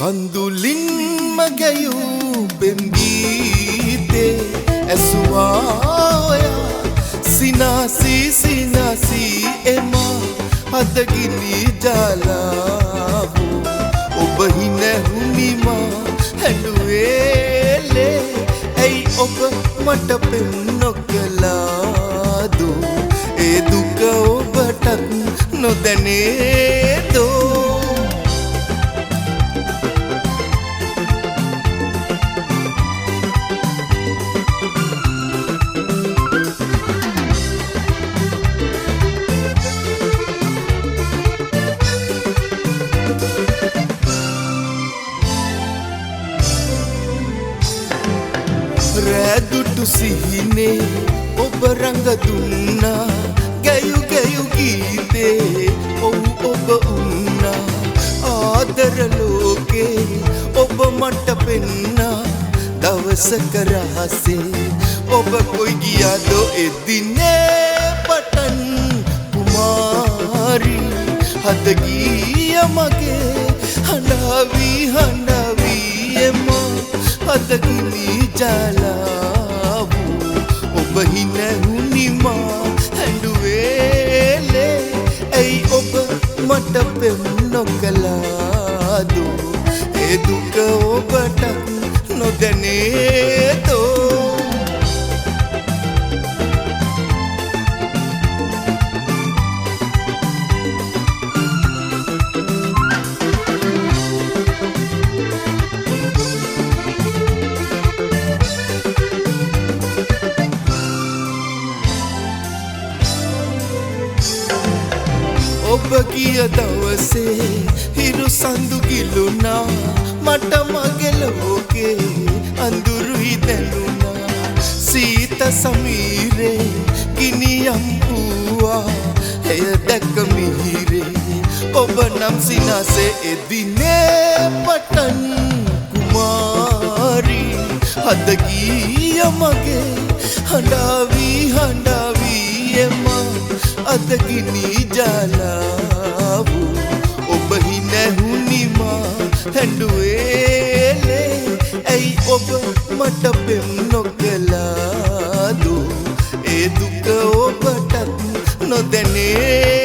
කඳුලින්ම ගැයූ පෙම්ගීතේ ඇසුවා ඔයා සිනාසී සිනාසී එමා හදගිනි ජාලාවෝ ඔබ හිනැහුනිමා හැඩුවේලේ ඇයි ඔබ මට පෙම් නොකලාදෝ ඒ දුක ඔබටත් නොදැනේදෝ රැදුටු සිහිනේ ඔබ රඟ දුන්නා ගැයු ගැයු ගීතේ ඔව් ඔබ උන්නා ආදර ලෝකේ ඔබ මට පෙන්නා දවසක රහසේ ඔබ කොයි ගියාදෝ එදිනේ පටන් කුමාරි හද ගිය මගේ හඬවි එමා හදගිනි ජාලාවෝ ඔබ හිනැහුනිමා හැඩුවේලේ ඇයි ඔබ මට පෙම් නොකලාදෝ ඒ දුක ඔබට නොදැනේදෝ ඔබ ගිය දවසේ හිරු සඳු ගිලුණා මට මගේ ලෝකේ අඳුරුයි දැනුණා සීත සමීරේ ගිනියම් වූවා එය දැක මිහිරේ ඔබ නම් සිනාසේ එදිනේ පටන් කුමාරි හද ගිය මගේ හඬවි එමා අදගිනි ජාලාවෝ ඔබ හිනැහුනිමා හැඩුවේලේ ඇයි ඔබ මට පෙම් නොකලාදෝ ඒ දුක ඔබටත් නොදැනේ